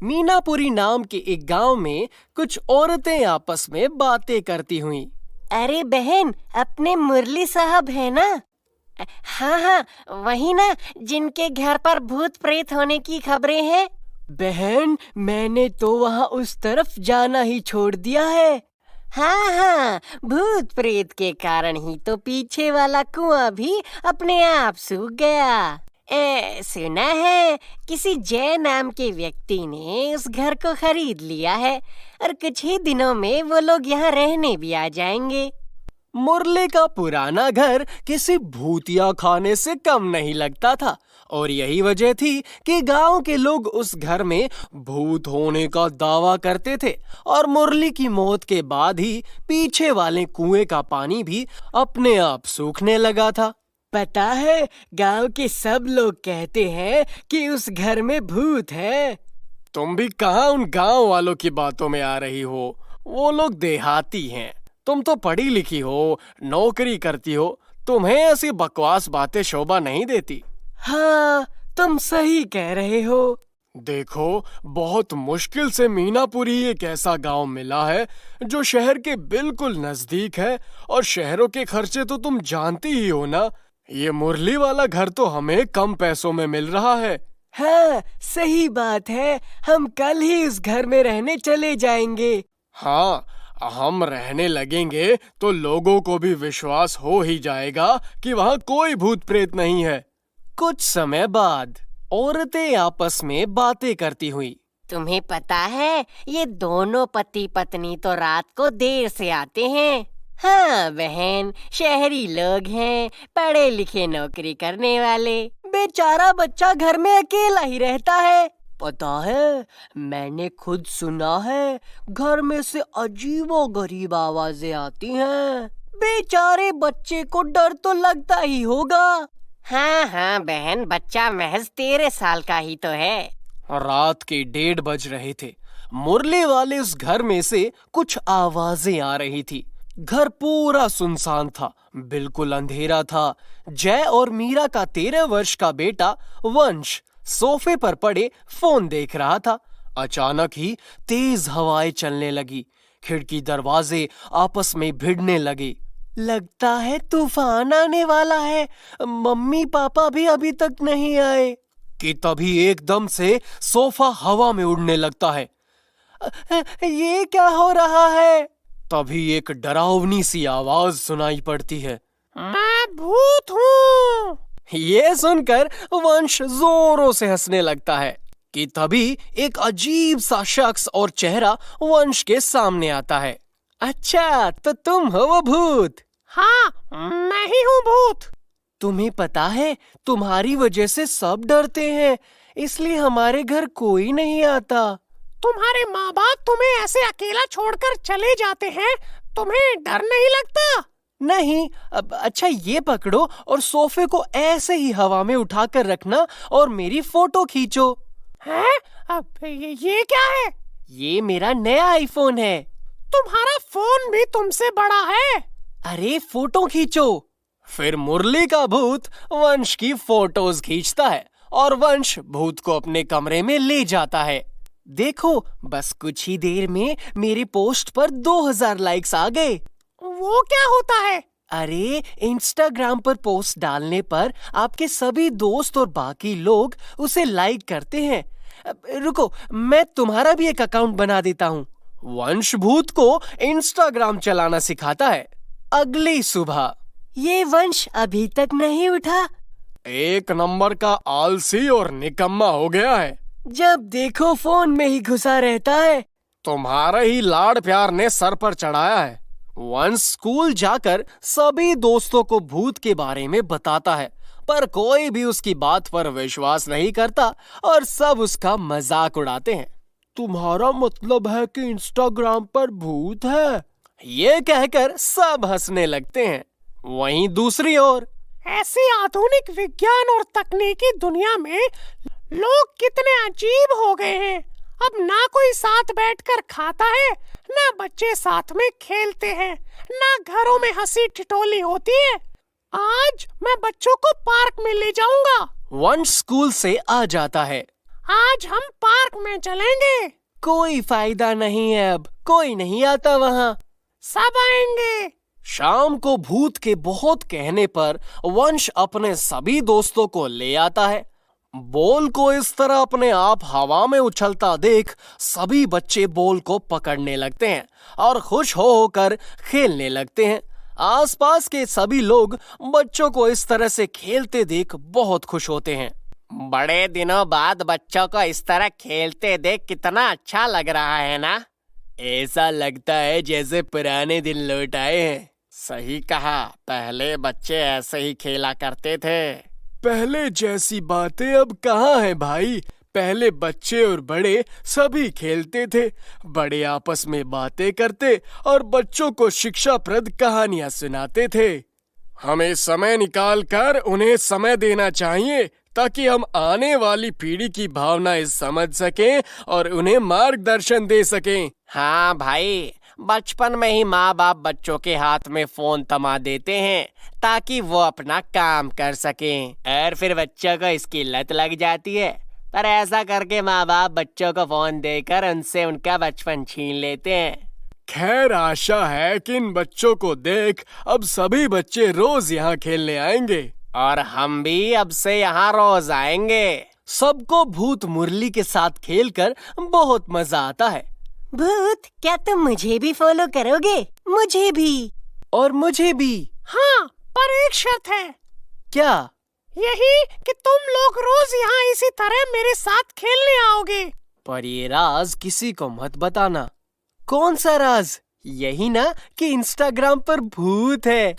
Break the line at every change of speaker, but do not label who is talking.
मीनापुरी नाम के एक गांव में कुछ औरतें आपस में बातें करती हुई।
अरे बहन, अपने मुरली साहब है ना? हाँ हाँ, वही ना जिनके घर पर भूत प्रेत होने की खबरें हैं।
बहन, मैंने तो वहाँ उस तरफ जाना ही छोड़ दिया है।
हाँ हाँ, भूत प्रेत के कारण ही तो पीछे वाला कुआं भी अपने आप सूख गया। सुना है किसी जय नाम के व्यक्ति ने उस घर को खरीद लिया है और कुछ ही दिनों में वो लोग यहाँ रहने भी आ जाएंगे।
मुरली का पुराना घर किसी भूतिया खाने से कम नहीं लगता था और यही वजह थी कि गांव के लोग उस घर में भूत होने का दावा करते थे। और मुरली की मौत के बाद ही पीछे वाले कुएं का पानी भी अपने आप सूखने लगा था।
पता है, गांव के सब लोग कहते हैं कि उस घर में भूत है।
तुम भी कहाँ उन गांव वालों की बातों में आ रही हो? वो लोग देहाती हैं। तुम तो पढ़ी लिखी हो, नौकरी करती हो, तुम्हें ऐसी बकवास बातें शोभा नहीं देती।
हाँ, तुम सही कह रहे हो।
देखो, बहुत मुश्किल से मीनापुरी एक ऐसा गांव मिला है जो शहर के बिल्कुल नजदीक है और शहरों के खर्चे तो तुम जानती ही हो ना। ये मुरली वाला घर तो हमें कम पैसों में मिल रहा है।
हाँ, सही बात है। हम कल ही उस घर में रहने चले जाएंगे।
हाँ, हम रहने लगेंगे तो लोगों को भी विश्वास हो ही जाएगा कि वहाँ कोई भूत प्रेत नहीं है। कुछ समय बाद औरतें आपस में बातें करती हुई।
तुम्हें पता है, ये दोनों पति पत्नी तो रात को देर से आते हैं। हाँ बहन, शहरी लोग हैं, पढ़े लिखे नौकरी करने वाले। बेचारा बच्चा घर में अकेला ही रहता है।
पता है, मैंने खुद सुना है घर में से अजीबोगरीब आवाजें आती हैं। बेचारे बच्चे को डर तो लगता ही होगा।
हाँ हाँ बहन, बच्चा महज 13 साल का ही तो है।
रात के 1:30 बज रहे थे। मुरली वाले उस घर में से कुछ आवाजें आ रही थी। घर पूरा सुनसान था, बिल्कुल अंधेरा था। जय और मीरा का 13 वर्ष का बेटा वंश सोफे पर पड़े फोन देख रहा था। अचानक ही तेज हवाएं चलने लगी। खिड़की दरवाजे आपस में भिड़ने लगे।
लगता है तूफान आने वाला है। मम्मी पापा भी अभी तक नहीं आए।
कि तभी एकदम से सोफा हवा में उड़ने लगता है।
ये क्या हो रहा है?
तभी एक डरावनी सी आवाज सुनाई पड़ती है।
मैं भूत हूँ।
ये सुनकर वंश जोरों से हंसने लगता है कि तभी एक अजीब सा शख्स और चेहरा वंश के सामने आता है।
अच्छा, तो तुम हो वो भूत?
हाँ, मैं ही हूँ भूत।
तुम्हें पता है, तुम्हारी वजह से सब डरते हैं, इसलिए हमारे घर कोई नहीं आता।
तुम्हारे माँ बाप तुम्हें ऐसे अकेला छोड़कर चले जाते हैं, तुम्हें डर नहीं लगता?
नहीं। अब अच्छा, ये पकड़ो और सोफे को ऐसे ही हवा में उठाकर रखना और मेरी फोटो खींचो।
हैं? अब ये क्या है?
ये मेरा नया आईफोन है।
तुम्हारा फोन भी तुमसे बड़ा है।
अरे फोटो खींचो।
फिर मुरली का भूत वंश की फोटोज खींचता है और वंश भूत को अपने कमरे में ले जाता है।
देखो, बस कुछ ही देर में मेरी पोस्ट पर 2000 लाइक्स आ गए।
वो क्या होता है?
अरे, इंस्टाग्राम पर पोस्ट डालने पर आपके सभी दोस्त और बाकी लोग उसे लाइक करते हैं। रुको, मैं तुम्हारा भी एक अकाउंट बना देता हूँ।
वंश भूत को इंस्टाग्राम चलाना सिखाता है। अगली सुबह
ये वंश अभी तक नहीं उठा।
एक नंबर का आलसी और निकम्मा हो गया है।
जब देखो फोन में ही घुसा रहता है।
तुम्हारे ही लाड़ प्यार ने सर पर चढ़ाया है। वंश स्कूल जाकर सभी दोस्तों को भूत के बारे में बताता है, पर कोई भी उसकी बात पर विश्वास नहीं करता और सब उसका मजाक उड़ाते हैं।
तुम्हारा मतलब है कि इंस्टाग्राम पर भूत है?
ये कहकर सब हंसने लगते हैं। वहीं दूसरी ओर
ऐसी आधुनिक विज्ञान और तकनीकी दुनिया में लोग कितने अजीब हो गए हैं। अब ना कोई साथ बैठकर खाता है, ना बच्चे साथ में खेलते हैं, ना घरों में हंसी ठिठोली होती है। आज मैं बच्चों को पार्क में ले जाऊंगा।
वंश स्कूल से आ जाता है।
आज हम पार्क में चलेंगे।
कोई फायदा नहीं है, अब कोई नहीं आता वहाँ।
सब आएंगे।
शाम को भूत के बहुत कहने पर वंश अपने सभी दोस्तों को ले आता है। बॉल को इस तरह अपने आप हवा में उछलता देख सभी बच्चे बॉल को पकड़ने लगते हैं और खुश हो होकर खेलने लगते हैं। आसपास के सभी लोग बच्चों को इस तरह से खेलते देख बहुत खुश होते हैं।
बड़े दिनों बाद बच्चों को इस तरह खेलते देख कितना अच्छा लग रहा है ना।
ऐसा लगता है जैसे पुराने दिन लौट आए हैं।
सही कहा, पहले बच्चे ऐसे ही खेला करते थे।
पहले जैसी बातें अब कहाँ हैं भाई। पहले बच्चे और बड़े सभी खेलते थे, बड़े आपस में बातें करते और बच्चों को शिक्षाप्रद कहानियां सुनाते थे। हमें समय निकाल कर उन्हें समय देना चाहिए ताकि हम आने वाली पीढ़ी की भावनाएं समझ सकें और उन्हें मार्गदर्शन दे सकें।
हाँ भाई, बचपन में ही माँ बाप बच्चों के हाथ में फोन थमा देते हैं ताकि वो अपना काम कर सकें, और फिर बच्चों को इसकी लत लग जाती है। पर ऐसा करके माँ बाप बच्चों को फोन देकर उनसे उनका बचपन छीन लेते हैं।
खैर, आशा है कि इन बच्चों को देख अब सभी बच्चे रोज यहाँ खेलने आएंगे
और हम भी अब से यहाँ रोज आएंगे।
सबको भूत मुरली के साथ खेलकर बहुत मजा आता है।
भूत, क्या तुम मुझे भी फॉलो करोगे? मुझे भी।
और मुझे भी।
हाँ, पर एक शर्त है।
क्या?
यही कि तुम लोग रोज यहाँ इसी तरह मेरे साथ खेलने आओगे।
पर ये राज किसी को मत बताना। कौन सा राज? यही ना कि इंस्टाग्राम पर भूत है।